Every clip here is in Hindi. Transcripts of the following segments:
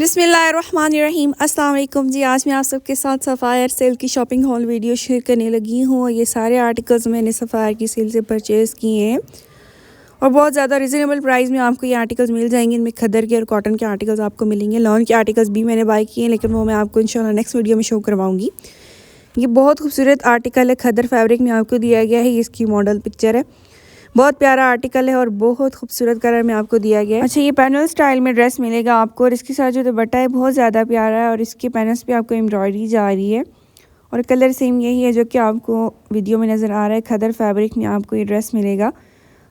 बिस्मिल्लाहिर्रहमानिर्रहीम। अस्सलाम वालेकुम जी। आज मैं आप सबके साथ सफ़ायर सेल की शॉपिंग हॉल वीडियो शेयर करने लगी हूँ। ये सारे आर्टिकल्स मैंने सफ़ायर की सेल से परचेज़ किए हैं और बहुत ज़्यादा रिजनेबल प्राइस में आपको ये आर्टिकल्स मिल जाएंगे। इनमें खद्दर के और कॉटन के आर्टिकल्स आपको मिलेंगे। लॉन के आर्टिकल्स भी मैंने बाय किए हैं, लेकिन वो मैं आपको इंशाल्लाह नेक्स्ट वीडियो में शो करवाऊँगी। ये बहुत खूबसूरत आर्टिकल है, खद्दर फैब्रिक में आपको दिया गया है। ये इसकी मॉडल पिक्चर है, बहुत प्यारा आर्टिकल है और बहुत खूबसूरत कलर में आपको दिया गया है। अच्छा, ये पैनल स्टाइल में ड्रेस मिलेगा आपको और इसके साथ जो दुपट्टा है बहुत ज़्यादा प्यारा है और इसके पैनल्स पे आपको एम्ब्रॉयडरी जा रही है और कलर सेम यही है जो कि आपको वीडियो में नज़र आ रहा है। खद्दर फैब्रिक में आपको ये ड्रेस मिलेगा।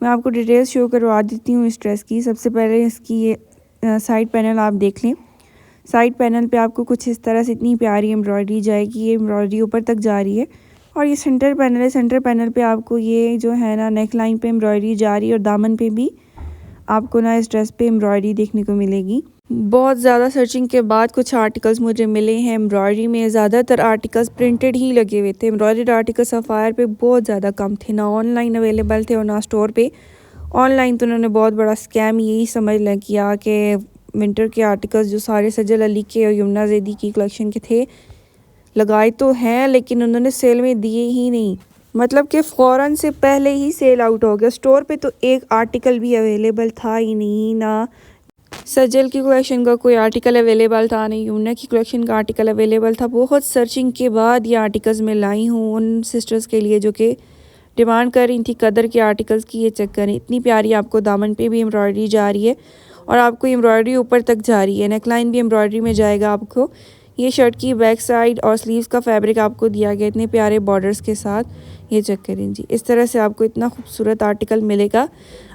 मैं आपको डिटेल्स शो करवा देती हूँ इस ड्रेस की। सबसे पहले इसकी ये साइड पैनल आप देख लें। साइड पैनल पे आपको कुछ इस तरह से इतनी प्यारी एम्ब्रॉयडरी जाएगी। ये एम्ब्रॉयडरी ऊपर तक जा रही है और ये सेंटर पैनल है। सेंटर पैनल पे आपको ये जो है ना नेक लाइन पे एम्ब्रॉयडरी जा रही है और दामन पे भी आपको ना इस ड्रेस पे एम्ब्रॉयडरी देखने को मिलेगी। बहुत ज़्यादा सर्चिंग के बाद कुछ आर्टिकल्स मुझे मिले हैं एम्ब्रॉयडरी में। ज़्यादातर आर्टिकल्स प्रिंटेड ही लगे हुए थे। एम्ब्रॉयडर्ड आर्टिकल्स सफ़ायर पे बहुत ज़्यादा कम थे, ना ऑनलाइन अवेलेबल थे और ना स्टोर पे। ऑनलाइन तो उन्होंने बहुत बड़ा स्कैम यही समझ लिया किया कि विंटर के आर्टिकल्स जो सारे सजल अली के और यमुना ज़ैदी की कलेक्शन के थे लगाए तो हैं, लेकिन उन्होंने सेल में दिए ही नहीं। मतलब कि फ़ौरन से पहले ही सेल आउट हो गया। स्टोर पे तो एक आर्टिकल भी अवेलेबल था ही नहीं, ना सजल की कलेक्शन का कोई आर्टिकल अवेलेबल था, नहीं यमुना की कलेक्शन का आर्टिकल अवेलेबल था। बहुत सर्चिंग के बाद ये आर्टिकल्स मैं लाई हूँ उन सिस्टर्स के लिए जो कि डिमांड कर रही थी खद्दर के आर्टिकल्स की। ये चेक करें, इतनी प्यारी आपको दामन पे भी एम्ब्रॉयडरी जा रही है और आपको एम्ब्रॉयडरी ऊपर तक जा रही है। नेकलाइन भी एम्ब्रॉयडरी में जाएगा आपको। ये शर्ट की बैक साइड और स्लीव्स का फैब्रिक आपको दिया गया इतने प्यारे बॉर्डर्स के साथ। ये चेक करें जी, इस तरह से आपको इतना खूबसूरत आर्टिकल मिलेगा।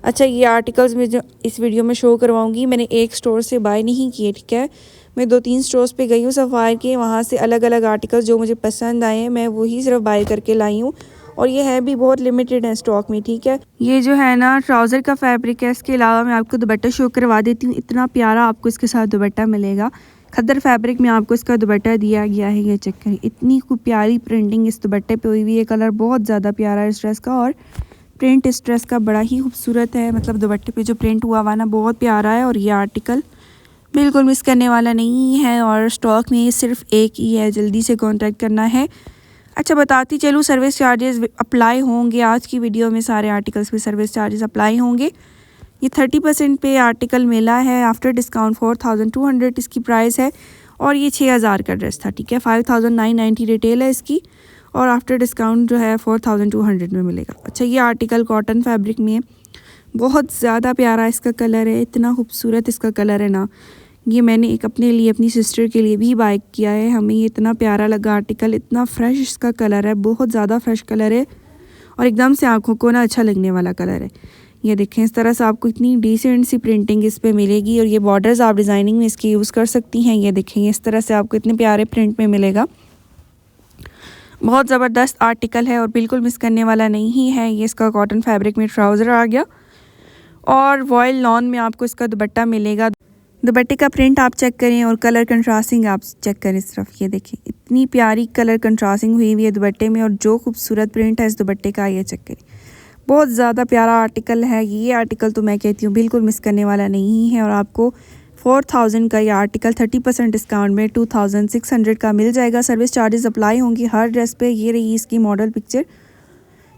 अच्छा, ये आर्टिकल्स में जो इस वीडियो में शो करवाऊंगी मैंने एक स्टोर से बाय नहीं किए, ठीक है। मैं 2-3 स्टोर्स पे गई हूँ सफ़ायर के, वहाँ से अलग अलग आर्टिकल्स जो मुझे पसंद आए हैं मैं वही सिर्फ बाय करके लाई हूँ और ये है भी बहुत लिमिटेड है स्टॉक में, ठीक है। ये जो है ना ट्राउज़र का फैब्रिक है। इसके अलावा मैं आपको दुपट्टा शो करवा देती हूँ। इतना प्यारा आपको इसके साथ दुपट्टा मिलेगा। खद्दर फैब्रिक में आपको इसका दुपट्टा दिया गया है। ये चेक करें, इतनी खूब प्यारी प्रिंटिंग इस दुपट्टे पे हुई हुई है। कलर बहुत ज़्यादा प्यारा है इस ड्रेस का और प्रिंट इस ड्रेस का बड़ा ही खूबसूरत है। मतलब दुपट्टे पे जो प्रिंट हुआ हुआ ना बहुत प्यारा है और ये आर्टिकल बिल्कुल मिस करने वाला नहीं है और स्टॉक में सिर्फ एक ही है, जल्दी से कॉन्टैक्ट करना है। अच्छा, बताती चलूँ, सर्विस चार्जेस अप्लाई होंगे। आज की वीडियो में सारे आर्टिकल्स पे सर्विस चार्जेस अप्लाई होंगे। ये 30% पे आर्टिकल मिला है। आफ्टर डिस्काउंट 4200 इसकी प्राइस है और ये 6000 का ड्रेस था, ठीक है। 5990 रिटेल है इसकी और आफ्टर डिस्काउंट जो है 4200 में मिलेगा। अच्छा, ये आर्टिकल कॉटन फैब्रिक में बहुत ज़्यादा प्यारा इसका कलर है, इतना खूबसूरत इसका कलर है ना। ये मैंने एक अपने लिए अपनी सिस्टर के लिए भी बाय किया है। हमें ये इतना प्यारा लगा आर्टिकल, इतना फ्रेश इसका कलर है, बहुत ज़्यादा फ्रेश कलर है और एकदम से आँखों को ना अच्छा लगने वाला कलर है। ये देखें, इस तरह से आपको इतनी डिसेंट सी प्रिंटिंग इस पे मिलेगी और ये बॉर्डर्स आप डिज़ाइनिंग में इसकी यूज़ कर सकती हैं। ये देखें, इस तरह से आपको इतने प्यारे प्रिंट में मिलेगा। बहुत ज़बरदस्त आर्टिकल है और बिल्कुल मिस करने वाला नहीं है। ये इसका कॉटन फैब्रिक में ट्राउज़र आ गया और वॉयल लॉन में आपको इसका दुपट्टा मिलेगा। दुपट्टे का प्रिंट आप चेक करें और कलर कंट्रास्टिंग आप चेक करें इस तरफ। ये देखें, इतनी प्यारी कलर कंट्रास्टिंग हुई हुई है दुपट्टे में और जो खूबसूरत प्रिंट है इस दुपट्टे का, ये चेक करें। बहुत ज़्यादा प्यारा आर्टिकल है। ये आर्टिकल तो मैं कहती हूँ बिल्कुल मिस करने वाला नहीं है और आपको 4000 का ये आर्टिकल 30% डिस्काउंट में 2600 का मिल जाएगा। सर्विस चार्जेस अप्लाई होंगी हर ड्रेस पे। ये रही इसकी मॉडल पिक्चर।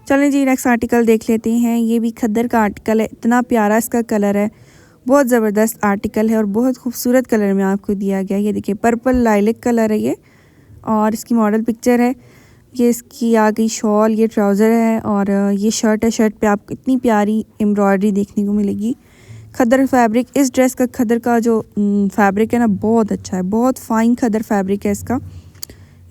चलें जी, नेक्स्ट आर्टिकल देख लेते हैं। ये भी खद्दर का आर्टिकल है, इतना प्यारा इसका कलर है, बहुत ज़बरदस्त आर्टिकल है और बहुत खूबसूरत कलर में आपको दिया गया। ये देखिए, पर्पल लाइलिक कलर है ये और इसकी मॉडल पिक्चर है। ये इसकी आ गई शॉल, ये ट्राउज़र है और ये शर्ट है। शर्ट पे आपको इतनी प्यारी एम्ब्रॉयडरी देखने को मिलेगी। खद्दर फैब्रिक, इस ड्रेस का खद्दर का जो फैब्रिक है ना बहुत अच्छा है, बहुत फ़ाइन खद्दर फैब्रिक है इसका।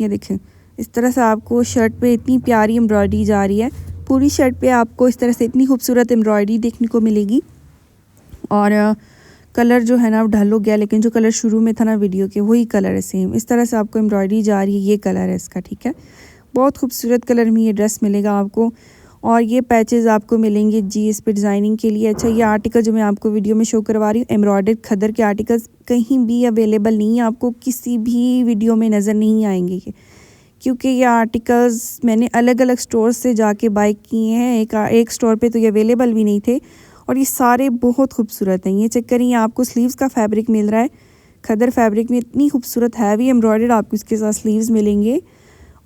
ये देखें, इस तरह से आपको शर्ट पे इतनी प्यारी एम्ब्रॉयडरी जा रही है। पूरी शर्ट पे आपको इस तरह से इतनी खूबसूरत एम्ब्रॉयडरी देखने को मिलेगी और कलर जो है ना ढल हो गया, लेकिन जो कलर शुरू में था ना वीडियो के वही कलर है सेम। इस तरह से आपको एम्ब्रॉयडरी जा रही है, ये कलर है इसका, ठीक है। बहुत खूबसूरत कलर में ये ड्रेस मिलेगा आपको और ये पैचेस आपको मिलेंगे जी इस पे डिज़ाइनिंग के लिए। अच्छा, ये आर्टिकल जो मैं आपको वीडियो में शो करवा रही हूँ एम्ब्रॉयडर्ड खद्दर के आर्टिकल्स कहीं भी अवेलेबल नहीं है, आपको किसी भी वीडियो में नज़र नहीं आएंगे ये, क्योंकि ये आर्टिकल्स मैंने अलग अलग स्टोर से जाके बाय किए हैं। एक स्टोर पे तो ये अवेलेबल भी नहीं थे और ये सारे बहुत खूबसूरत हैं। ये चेक करें, आपको स्लीव्स का फैब्रिक मिल रहा है, खदर फैब्रिक में इतनी खूबसूरत हैवी एम्ब्रॉयडर्ड आपको इसके साथ स्लीव्स मिलेंगे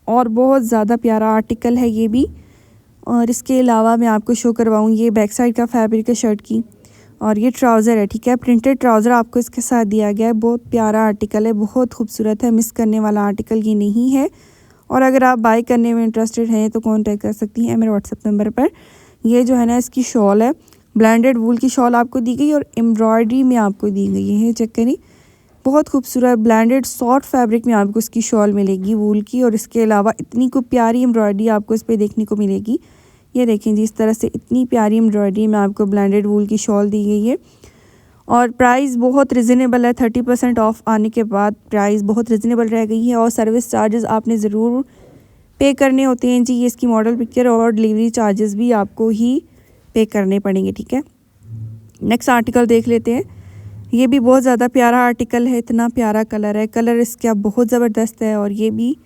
और बहुत ज़्यादा प्यारा आर्टिकल है ये भी। और इसके अलावा मैं आपको शो करवाऊँ, ये बैक साइड का फैब्रिक है शर्ट की, और ये ट्राउज़र है, ठीक है। प्रिंटेड ट्राउज़र आपको इसके साथ दिया गया है। बहुत प्यारा आर्टिकल है, बहुत खूबसूरत है, मिस करने वाला आर्टिकल ये नहीं है। और अगर आप बाय करने में इंटरेस्टेड हैं तो कॉन्टैक्ट कर सकती हैं मेरे व्हाट्सएप नंबर पर। ये जो है ना इसकी शॉल है, ब्लेंडेड वूल की शॉल आपको दी गई और एम्ब्रॉयडरी में आपको दी गई है। चेक करें, बहुत खूबसूरत ब्लेंडेड सॉफ्ट फैब्रिक में आपको इसकी शॉल मिलेगी वूल की। और इसके अलावा इतनी को प्यारी एम्ब्रॉयडरी आपको इस पर देखने को मिलेगी। ये देखें जी, इस तरह से इतनी प्यारी एम्ब्रॉयडरी में आपको ब्लेंडेड वूल की शॉल दी गई है। और प्राइस बहुत रिजनेबल है, 30% ऑफ आने के बाद प्राइस बहुत रिजनेबल रह गई है। और सर्विस चार्जेस आपने ज़रूर पे करने होते हैं जी। ये इसकी मॉडल पिक्चर और डिलीवरी चार्जेस भी आपको ही पे करने पड़ेंगे, ठीक है। नेक्स्ट आर्टिकल देख लेते हैं। ये भी बहुत ज़्यादा प्यारा आर्टिकल है, इतना प्यारा कलर है, कलर इसका बहुत ज़बरदस्त है। और ये भी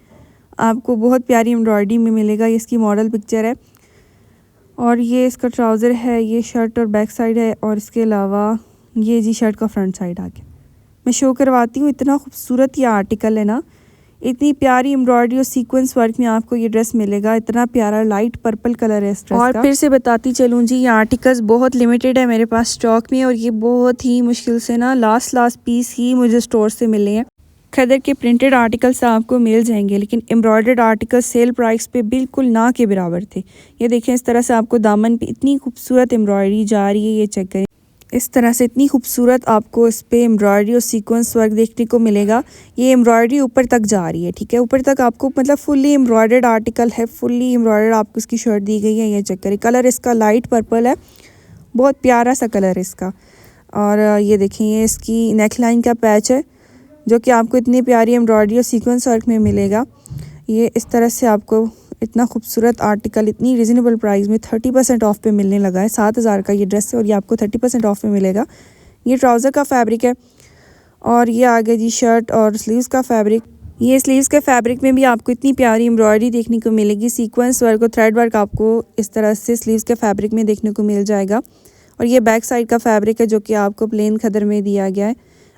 आपको बहुत प्यारी एम्ब्रॉयडरी में मिलेगा। ये इसकी मॉडल पिक्चर है और ये इसका ट्राउज़र है, ये शर्ट और बैक साइड है। और इसके अलावा ये जी शर्ट का फ्रंट साइड आगे मैं शो करवाती हूँ। इतना खूबसूरत ये आर्टिकल है ना, इतनी प्यारी एम्ब्रॉयडरी और सीक्वेंस वर्क में आपको ये ड्रेस मिलेगा। इतना प्यारा लाइट पर्पल कलर है इस ड्रेस का। और फिर से बताती चलूँ जी, ये आर्टिकल्स बहुत लिमिटेड है मेरे पास स्टॉक में, और ये बहुत ही मुश्किल से ना लास्ट पीस ही मुझे स्टोर से मिले हैं। खदर के प्रिंटेड आर्टिकल्स आपको मिल जाएंगे, लेकिन एम्ब्रॉयडर्ड आर्टिकल्स सेल प्राइस पे बिल्कुल ना के बराबर थे। ये देखें, इस तरह से आपको दामन पे इतनी खूबसूरत एम्ब्रॉयडरी जा रही है। ये चेक करें, इस तरह से इतनी खूबसूरत आपको इस पे एम्ब्रॉयडरी और सीक्वेंस वर्क देखने को मिलेगा। ये एम्ब्रॉयडरी ऊपर तक जा रही है, ठीक है, ऊपर तक आपको मतलब फुल्ली एम्ब्रॉयडर्ड आर्टिकल है, फुल्ली एम्ब्रॉयडर्ड आपको इसकी शर्ट दी गई है। ये चेक करें, कलर इसका लाइट पर्पल है, बहुत प्यारा सा कलर है इसका। और ये देखें, ये इसकी नेक लाइन का पैच है जो कि आपको इतनी प्यारी एम्ब्रॉयडरी और सीक्वेंस वर्क में मिलेगा। ये इस तरह से आपको इतना खूबसूरत आर्टिकल इतनी रिजनेबल प्राइस में 30% ऑफ पे मिलने लगा है। 7,000 का ये ड्रेस है और ये आपको 30% ऑफ में मिलेगा। ये ट्राउज़र का फैब्रिक है और ये आगे जी शर्ट और स्लीव्स का फैब्रिक। ये स्लीव्स के फैब्रिक में भी आपको इतनी प्यारी एम्ब्रॉयडरी देखने को मिलेगी। सीक्वेंस वर्क और थ्रेड वर्क आपको इस तरह से स्लीव्स के फैब्रिक में देखने को मिल जाएगा। और ये बैक साइड का फैब्रिक है जो कि आपको प्लेन खदर में दिया गया है।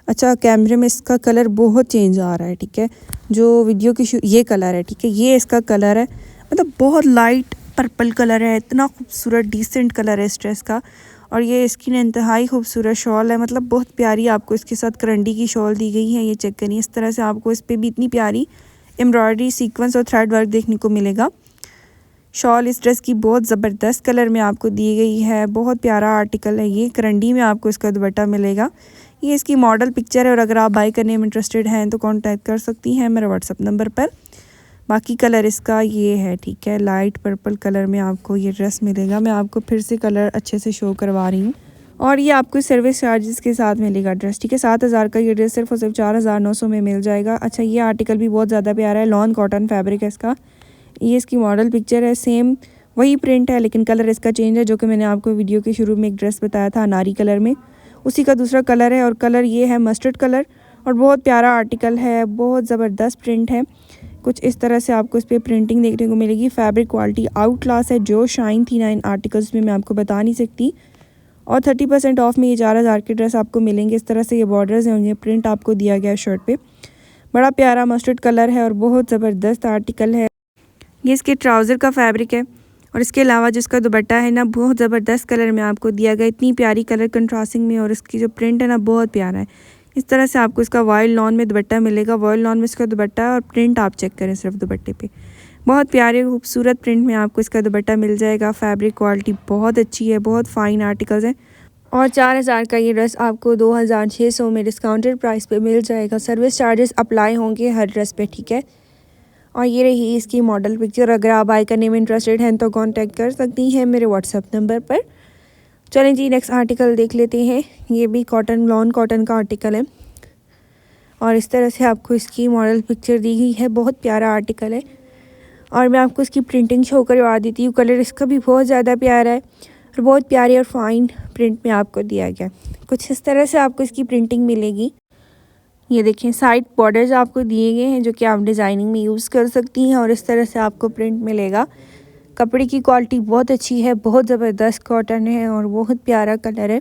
अच्छा, कैमरे में इसका कलर बहुत चेंज आ रहा है, ठीक है, जो वीडियो की ये कलर है, ठीक है, ये इसका कलर है, मतलब बहुत लाइट पर्पल कलर है। इतना खूबसूरत डिसेंट कलर है इस ड्रेस का। और ये इसकी इंतहाई खूबसूरत शॉल है, मतलब बहुत प्यारी आपको इसके साथ करंडी की शॉल दी गई है। ये चेक करिए, इस तरह से आपको इस पर भी इतनी प्यारी एम्ब्रॉयडरी सीक्वेंस और थ्रेड वर्क देखने को मिलेगा। शॉल इस ड्रेस की बहुत ज़बरदस्त कलर में आपको दी गई है, बहुत प्यारा आर्टिकल है। ये करंडी में आपको इसका दुपट्टा मिलेगा। ये इसकी मॉडल पिक्चर है और अगर आप बाय करने में इंटरेस्टेड हैं तो कांटेक्ट कर सकती हैं मेरे व्हाट्सअप नंबर पर। बाकी कलर इसका ये है, ठीक है, लाइट पर्पल कलर में आपको ये ड्रेस मिलेगा। मैं आपको फिर से कलर अच्छे से शो करवा रही हूँ। और ये आपको सर्विस चार्जेस के साथ मिलेगा ड्रेस, ठीक है। 7,000 का ये ड्रेस सिर्फ और सिर्फ 4,900 में मिल जाएगा। अच्छा, ये आर्टिकल भी बहुत ज़्यादा प्यारा है, लॉन कॉटन फैब्रिक है इसका। ये इसकी मॉडल पिक्चर है, सेम वही प्रिंट है लेकिन कलर इसका चेंज है। जो कि मैंने आपको वीडियो के शुरू में एक ड्रेस बताया था अनारी कलर में, उसी का दूसरा कलर है। और कलर ये है मस्टर्ड कलर और बहुत प्यारा आर्टिकल है, बहुत ज़बरदस्त प्रिंट है। कुछ इस तरह से आपको इस पर प्रिंटिंग देखने को मिलेगी। फैब्रिक क्वालिटी आउट क्लास है, जो शाइन थी ना इन आर्टिकल्स में मैं आपको बता नहीं सकती। और 30% ऑफ में ये 4,000 के ड्रेस आपको मिलेंगे। इस तरह से ये बॉर्डर्स हैं और ये प्रिंट आपको दिया गया है शर्ट पे। बड़ा प्यारा मस्टर्ड कलर है और बहुत ज़बरदस्त आर्टिकल है। ये इसके ट्राउज़र का फैब्रिक है और इसके अलावा जिसका दुपट्टा है ना, बहुत ज़बरदस्त कलर में आपको दिया गया, इतनी प्यारी कलर कंट्रास्टिंग में। और इसकी जो प्रिंट है ना, बहुत प्यारा है। इस तरह से आपको इसका वाइल्ड लॉन में दुपट्टा मिलेगा। वाइल्ड लॉन में इसका दुपट्टा है और प्रिंट आप चेक करें सिर्फ दुपट्टे पे, बहुत प्यारे खूबसूरत प्रिंट में आपको इसका दुपट्टा मिल जाएगा। फैब्रिक क्वालिटी बहुत अच्छी है, बहुत फ़ाइन आर्टिकल्स हैं। और 4,000 का ये ड्रेस आपको 2,600 में डिस्काउंटेड प्राइस पे मिल जाएगा। सर्विस चार्जेस अप्लाई होंगे हर ड्रेस पे, ठीक है। और ये रही इसकी मॉडल पिक्चर। अगर आप बाय करने में इंटरेस्टेड हैं तो कांटेक्ट कर सकती हैं मेरे व्हाट्सएप नंबर पर। चलें जी, नेक्स्ट आर्टिकल देख लेते हैं। ये भी कॉटन, लॉन कॉटन का आर्टिकल है और इस तरह से आपको इसकी मॉडल पिक्चर दी गई है। बहुत प्यारा आर्टिकल है और मैं आपको इसकी प्रिंटिंग शो करवा देती हूँ। कलर इसका भी बहुत ज़्यादा प्यारा है और बहुत प्यारी और फाइन प्रिंट में आपको दिया गया। कुछ इस तरह से आपको इसकी प्रिंटिंग मिलेगी। ये देखें, साइड बॉर्डर्स आपको दिए गए हैं जो कि आप डिज़ाइनिंग में यूज़ कर सकती हैं। और इस तरह से आपको प्रिंट मिलेगा। कपड़े की क्वालिटी बहुत अच्छी है, बहुत ज़बरदस्त कॉटन है और बहुत प्यारा कलर है